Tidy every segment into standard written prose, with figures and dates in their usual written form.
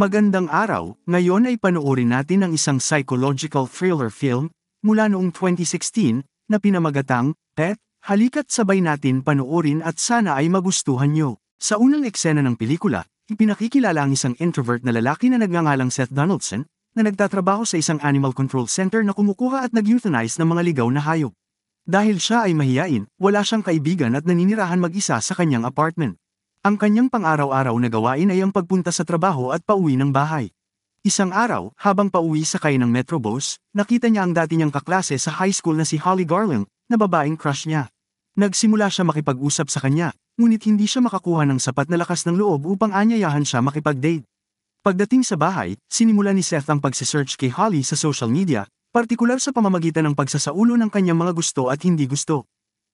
Magandang araw, ngayon ay panoorin natin ang isang psychological thriller film mula noong 2016 na pinamagatang Pet. Halika't sabay natin panoorin at sana ay magustuhan nyo. Sa unang eksena ng pelikula, ipinakikilala ang isang introvert na lalaki na nagngangalang Seth Donaldson na nagtatrabaho sa isang animal control center na kumukuha at nag-euthanize ng mga ligaw na hayop. Dahil siya ay mahiyain, wala siyang kaibigan at naninirahan mag-isa sa kanyang apartment. Ang kanyang pang-araw-araw na gawain ay ang pagpunta sa trabaho at pauwi ng bahay. Isang araw, habang pauwi sakay ng Metrobus, nakita niya ang dati niyang kaklase sa high school na si Holly Garland, na babaeng crush niya. Nagsimula siya makipag-usap sa kanya, ngunit hindi siya makakuha ng sapat na lakas ng loob upang anyayahan siya makipag-date. Pagdating sa bahay, sinimula ni Seth ang pagsisearch kay Holly sa social media, partikular sa pamamagitan ng pagsasaulo ng kanyang mga gusto at hindi gusto.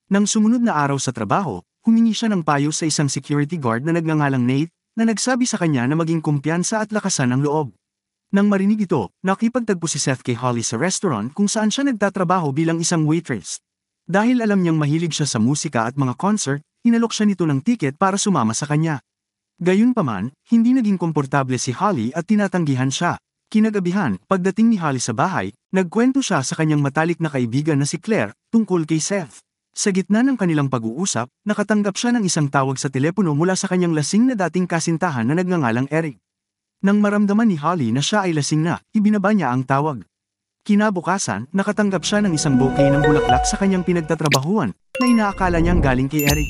Nang sumunod na araw sa trabaho, humingi siya ng payo sa isang security guard na nagngangalang Nate, na nagsabi sa kanya na maging kumpiyansa at lakasan ang loob. Nang marinig ito, nakipagtagpo si Seth kay Holly sa restaurant kung saan siya nagtatrabaho bilang isang waitress. Dahil alam niyang mahilig siya sa musika at mga concert, inalok siya nito ng tiket para sumama sa kanya. Gayunpaman, hindi naging komportable si Holly at tinatanggihan siya. Kinagabihan, pagdating ni Holly sa bahay, nagkwento siya sa kanyang matalik na kaibigan na si Claire, tungkol kay Seth. Sa gitna ng kanilang pag-uusap, nakatanggap siya ng isang tawag sa telepono mula sa kanyang lasing na dating kasintahan na nagngangalang Eric. Nang maramdaman ni Holly na siya ay lasing na, ibinaba niya ang tawag. Kinabukasan, nakatanggap siya ng isang bouquet ng bulaklak sa kanyang pinagtatrabahuan, na inaakala niyang galing kay Eric.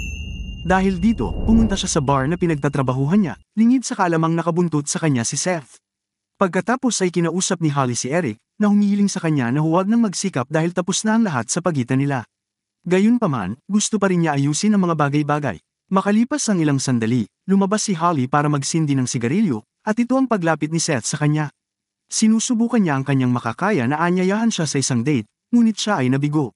Dahil dito, pumunta siya sa bar na pinagtatrabahuhan niya, lingid sa kalamang nakabuntot sa kanya si Seth. Pagkatapos ay kinausap ni Holly si Eric, na humihiling sa kanya na huwag nang magsikap dahil tapos na ang lahat sa pagitan nila. Gayunpaman, gusto pa rin niya ayusin ang mga bagay-bagay. Makalipas ang ilang sandali, lumabas si Holly para magsindi ng sigarilyo, at ito ang paglapit ni Seth sa kanya. Sinusubukan niya ang kanyang makakaya na anyayahan siya sa isang date, ngunit siya ay nabigo.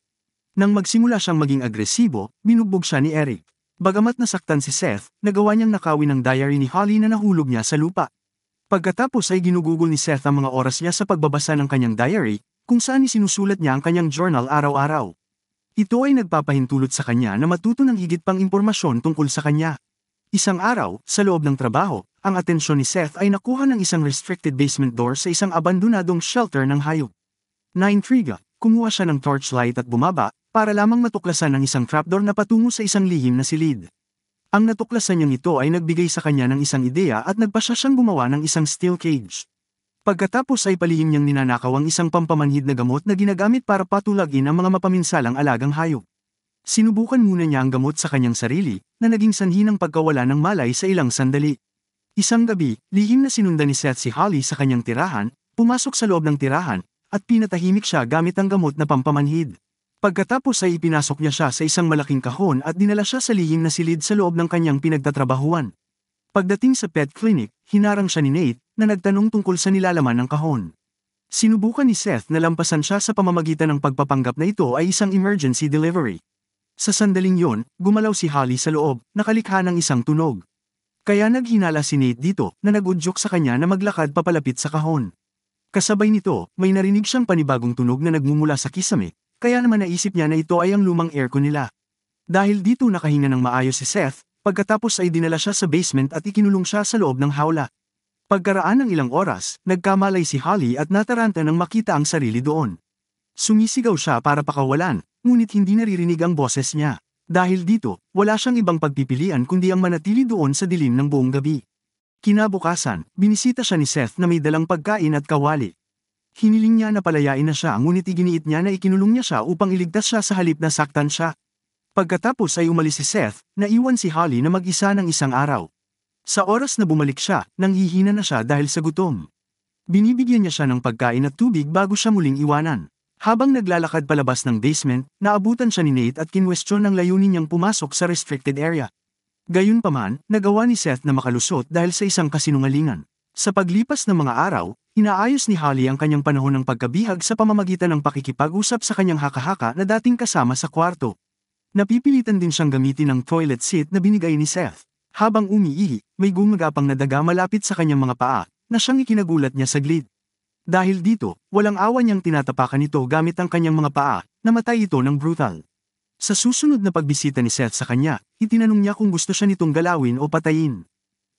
Nang magsimula siyang maging agresibo, binugbog siya ni Eric. Bagamat nasaktan si Seth, nagawa niyang nakawin ang diary ni Holly na nahulog niya sa lupa. Pagkatapos ay ginugugol ni Seth ang mga oras niya sa pagbabasa ng kanyang diary, kung saan isinusulat niya ang kanyang journal araw-araw. Ito ay nagpapahintulot sa kanya na matuto ng higit pang impormasyon tungkol sa kanya. Isang araw, sa loob ng trabaho, ang atensyon ni Seth ay nakuha ng isang restricted basement door sa isang abandonadong shelter ng hayop. Naintriga, kumuha siya ng torchlight at bumaba, para lamang matuklasan ang isang trapdoor na patungo sa isang lihim na silid. Ang natuklasan niyang ito ay nagbigay sa kanya ng isang ideya at nagpasya siyang gumawa ng isang steel cage. Pagkatapos ay palihim niyang ninanakaw ang isang pampamanhid na gamot na ginagamit para patulagin ang mga mapaminsalang alagang hayop. Sinubukan muna niya ang gamot sa kanyang sarili, na naging sanhi ng pagkawala ng malay sa ilang sandali. Isang gabi, lihim na sinundan ni Seth si Holly sa kanyang tirahan, pumasok sa loob ng tirahan, at pinatahimik siya gamit ang gamot na pampamanhid. Pagkatapos ay ipinasok niya siya sa isang malaking kahon at dinala siya sa lihim na silid sa loob ng kanyang pinagtatrabahuan. Pagdating sa pet clinic, hinarang siya ni Nate, na nagtanong tungkol sa nilalaman ng kahon. Sinubukan ni Seth na lampasan siya sa pamamagitan ng pagpapanggap na ito ay isang emergency delivery. Sa sandaling yon, gumalaw si Holly sa loob, nakalikha ng isang tunog. Kaya naghinala si Nate dito, na nagudyok sa kanya na maglakad papalapit sa kahon. Kasabay nito, may narinig siyang panibagong tunog na nagmumula sa kisame, kaya naman naisip niya na ito ay ang lumang aircon nila. Dahil dito nakahinga ng maayos si Seth, pagkatapos ay dinala siya sa basement at ikinulong siya sa loob ng hawla. Pagkaraan ng ilang oras, nagkamalay si Holly at nataranta nang makita ang sarili doon. Sumisigaw siya para pakawalan, ngunit hindi naririnig ang boses niya. Dahil dito, wala siyang ibang pagpipilian kundi ang manatili doon sa dilim ng buong gabi. Kinabukasan, binisita siya ni Seth na may dalang pagkain at kawali. Hiniling niya na palayain na siya ngunit iginiit niya na ikinulong niya siya upang iligtas siya sa halip na saktan siya. Pagkatapos ay umalis si Seth, naiwan si Holly na mag-isa ng isang araw. Sa oras na bumalik siya, nanghihina na siya dahil sa gutom. Binibigyan niya siya ng pagkain at tubig bago siya muling iwanan. Habang naglalakad palabas ng basement, naabutan siya ni Nate at kinwestiyon ng layunin niyang pumasok sa restricted area. Gayunpaman, nagawa ni Seth na makalusot dahil sa isang kasinungalingan. Sa paglipas ng mga araw, inaayos ni Holly ang kanyang panahon ng pagkabihag sa pamamagitan ng pakikipag-usap sa kanyang haka-haka na dating kasama sa kwarto. Napipilitan din siyang gamitin ang toilet seat na binigay ni Seth. Habang umiihi, may gumagapang na daga malapit sa kanyang mga paa, na siyang ikinagulat niya saglit. Dahil dito, walang awa niyang tinatapakan ito gamit ang kanyang mga paa, namatay ito ng brutal. Sa susunod na pagbisita ni Seth sa kanya, itinanong niya kung gusto siya nitong galawin o patayin.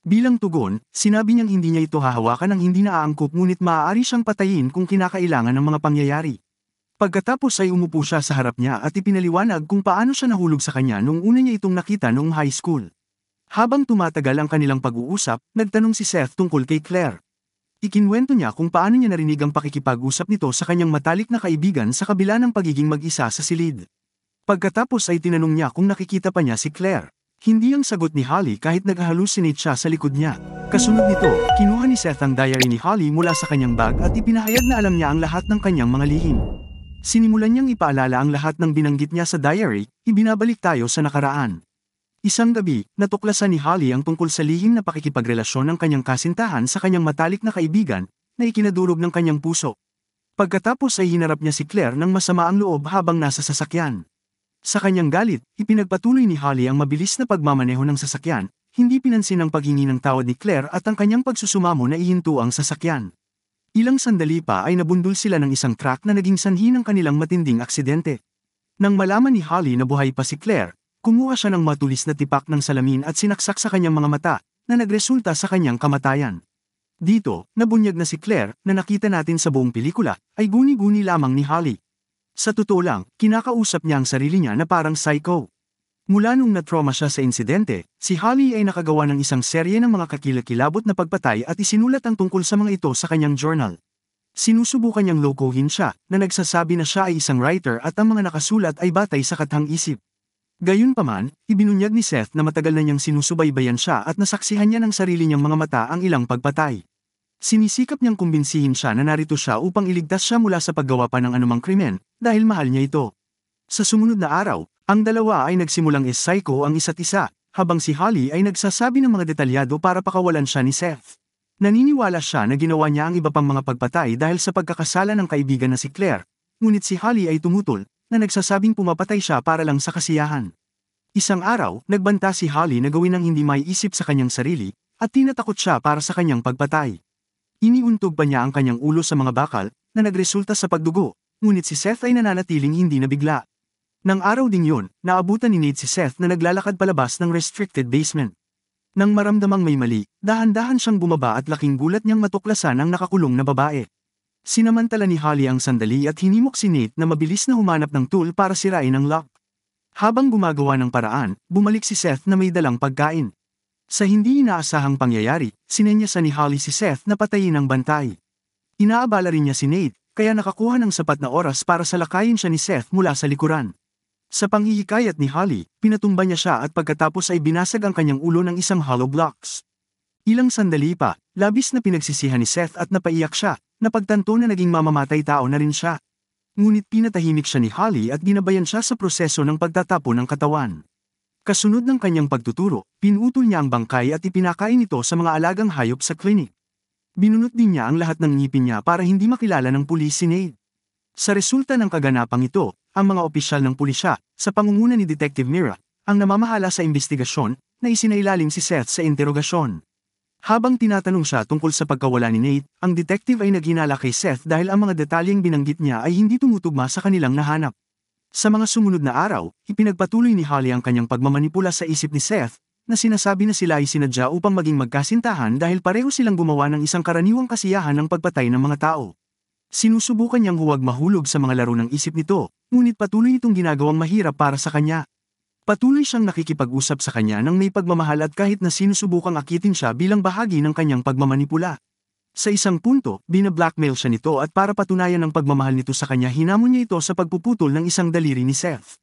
Bilang tugon, sinabi niyang hindi niya ito hahawakan ng hindi naaangkop ngunit maaari siyang patayin kung kinakailangan ng mga pangyayari. Pagkatapos ay umupo siya sa harap niya at ipinaliwanag kung paano siya nahulog sa kanya nung una niya itong nakita noong high school. Habang tumatagal ang kanilang pag-uusap, nagtanong si Seth tungkol kay Claire. Ikinwento niya kung paano niya narinig ang pakikipag-usap nito sa kanyang matalik na kaibigan sa kabila ng pagiging mag-isa sa silid. Pagkatapos ay tinanong niya kung nakikita pa niya si Claire. Hindi ang sagot ni Holly kahit nag-hallucinate siya sa likod niya. Kasunod nito, kinuha ni Seth ang diary ni Holly mula sa kanyang bag at ipinahayag na alam niya ang lahat ng kanyang mga lihim. Sinimulan niyang ipaalala ang lahat ng binanggit niya sa diary, ibinabalik tayo sa nakaraan. Isang gabi, natuklasan ni Holly ang tungkol sa lihim na pakikipagrelasyon ng kanyang kasintahan sa kanyang matalik na kaibigan, na ikinadurog ng kanyang puso. Pagkatapos ay hinarap niya si Claire ng masama ang loob habang nasa sasakyan. Sa kanyang galit, ipinagpatuloy ni Holly ang mabilis na pagmamaneho ng sasakyan, hindi pinansin ang paghingi ng tawad ni Claire at ang kanyang pagsusumamo na ihinto ang sasakyan. Ilang sandali pa ay nabundol sila ng isang truck na naging sanhi ng kanilang matinding aksidente. Nang malaman ni Holly na buhay pa si Claire, kumuha siya ng matulis na tipak ng salamin at sinaksak sa kanyang mga mata, na nagresulta sa kanyang kamatayan. Dito, nabunyag na si Claire, na nakita natin sa buong pelikula, ay guni-guni lamang ni Holly. Sa totoo lang, kinakausap niya ang sarili niya na parang psycho. Mula nung na-trauma siya sa insidente, si Holly ay nakagawa ng isang serye ng mga kakilakilabot na pagpatay at isinulat ang tungkol sa mga ito sa kanyang journal. Sinusubukan niyang lokohin siya, na nagsasabi na siya ay isang writer at ang mga nakasulat ay batay sa kathang-isip. Gayunpaman, ibinunyag ni Seth na matagal na niyang sinusubaybayan siya at nasaksihan niya ng sarili niyang mga mata ang ilang pagpatay. Sinisikap niyang kumbinsihin siya na narito siya upang iligtas siya mula sa paggawa pa ng anumang krimen, dahil mahal niya ito. Sa sumunod na araw, ang dalawa ay nagsimulang is-psycho ang isa't isa, habang si Holly ay nagsasabi ng mga detalyado para pakawalan siya ni Seth. Naniniwala siya na ginawa niya ang iba pang mga pagpatay dahil sa pagkakasala ng kaibigan na si Claire, ngunit si Holly ay tumutol, na nagsasabing pumapatay siya para lang sa kasiyahan. Isang araw, nagbanta si Holly na gawin ang hindi maiisip sa kanyang sarili, at tinatakot siya para sa kanyang pagpatay. Iniuntog pa niya ang kanyang ulo sa mga bakal, na nagresulta sa pagdugo, ngunit si Seth ay nananatiling hindi nabigla. Nang araw ding yun, naabutan ni Nate si Seth na naglalakad palabas ng restricted basement. Nang maramdamang may mali, dahan-dahan siyang bumaba at laking gulat niyang matuklasan ang nakakulong na babae. Sinamantala ni Holly ang sandali at hinimok si Nate na mabilis na humanap ng tool para sirain ang lock. Habang gumagawa ng paraan, bumalik si Seth na may dalang pagkain. Sa hindi inaasahang pangyayari, sinenyasan ni Holly si Seth na patayin ang bantay. Inaabala rin niya si Nate, kaya nakakuha ng sapat na oras para salakayin siya ni Seth mula sa likuran. Sa panghihikayat ni Holly, pinatumba niya siya at pagkatapos ay binasag ang kanyang ulo ng isang hollow blocks. Ilang sandali pa, labis na pinagsisihan ni Seth at napaiyak siya, napagtanto na naging mamamatay tao na rin siya. Ngunit pinatahimik siya ni Holly at ginabayan siya sa proseso ng pagtatapo ng katawan. Kasunod ng kanyang pagtuturo, pinutol niya ang bangkay at ipinakain ito sa mga alagang hayop sa klinik. Binunot din niya ang lahat ng ngipin niya para hindi makilala ng pulis si Nate. Sa resulta ng kaganapang ito, ang mga opisyal ng pulisya, sa pangunguna ni Detective Mira, ang namamahala sa investigasyon, na isinailalim si Seth sa interogasyon. Habang tinatanong siya tungkol sa pagkawala ni Nate, ang detective ay naghinala kay Seth dahil ang mga detalyeng binanggit niya ay hindi tumutugma sa kanilang nahanap. Sa mga sumunod na araw, ipinagpatuloy ni Holly ang kanyang pagmamanipula sa isip ni Seth, na sinasabi na sila ay sinadya upang maging magkasintahan dahil pareho silang gumawa ng isang karaniwang kasiyahan ng pagpatay ng mga tao. Sinusubukan niyang huwag mahulog sa mga laro ng isip nito, ngunit patuloy itong ginagawang mahirap para sa kanya. Patuloy siyang nakikipag-usap sa kanya ng may pagmamahal at kahit na sinusubukang akitin siya bilang bahagi ng kanyang pagmamanipula. Sa isang punto, bina-blackmail siya nito at para patunayan ang pagmamahal nito sa kanya hinamon niya ito sa pagpuputol ng isang daliri ni Seth.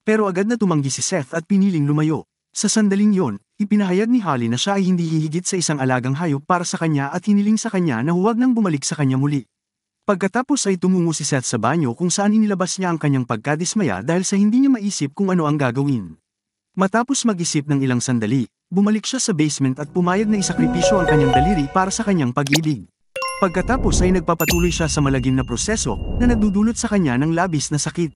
Pero agad na tumanggi si Seth at piniling lumayo. Sa sandaling yon, ipinahayag ni Holly na siya ay hindi hihigit sa isang alagang hayop para sa kanya at hiniling sa kanya na huwag nang bumalik sa kanya muli. Pagkatapos ay tumungo si Seth sa banyo kung saan inilabas niya ang kanyang pagkadismaya dahil sa hindi niya maisip kung ano ang gagawin. Matapos mag-isip ng ilang sandali, bumalik siya sa basement at pumayag na isakripisyo ang kanyang daliri para sa kanyang pag-ibig. Pagkatapos ay nagpapatuloy siya sa malagim na proseso na nagdudulot sa kanya ng labis na sakit.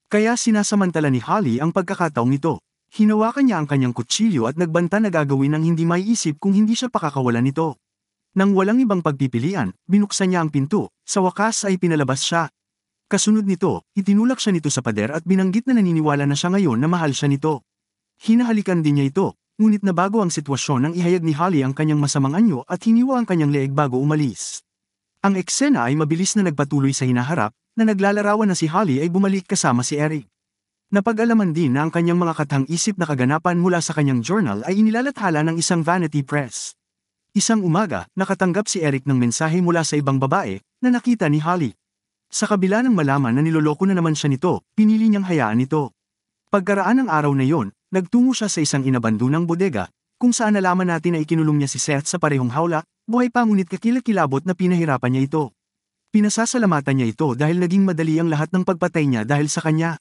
Kaya sinasamantala ni Holly ang pagkakataong ito. Hinawakan niya ang kanyang kutsilyo at nagbanta na gagawin ang hindi maiisip kung hindi siya pakakawalan nito. Nang walang ibang pagpipilian, binuksan niya ang pinto, sa wakas ay pinalabas siya. Kasunod nito, itinulak siya nito sa pader at binanggit na naniniwala na siya ngayon na mahal siya nito. Hinahalikan din niya ito, Ngunit nabago ang sitwasyon nang ihayag ni Holly ang kanyang masamang anyo at hiniwa ang kanyang leeg bago umalis. Ang eksena ay mabilis na nagpatuloy sa hinaharap, na naglalarawan na si Holly ay bumalik kasama si Eric. Napag-alaman din na ang kanyang mga katang-isip na kaganapan mula sa kanyang journal ay inilalathala ng isang vanity press. Isang umaga, nakatanggap si Eric ng mensahe mula sa ibang babae na nakita ni Holly. Sa kabila ng malaman na niloloko na naman siya nito, pinili niyang hayaan ito. Pagkaraan ng araw na yon, nagtungo siya sa isang inabandunang bodega, kung saan nalaman natin na ikinulong niya si Seth sa parehong hawla, buhay pa ngunit kakilakilabot na pinahirapan niya ito. Pinasasalamatan niya ito dahil naging madali ang lahat ng pagpatay niya dahil sa kanya.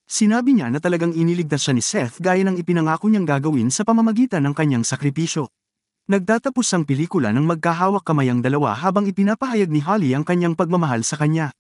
Sinabi niya na talagang iniligtas siya ni Seth gaya ng ipinangako niyang gagawin sa pamamagitan ng kanyang sakripisyo. Nagtatapos ang pelikula ng magkahawak kamay ang dalawa habang ipinapahayag ni Holly ang kanyang pagmamahal sa kanya.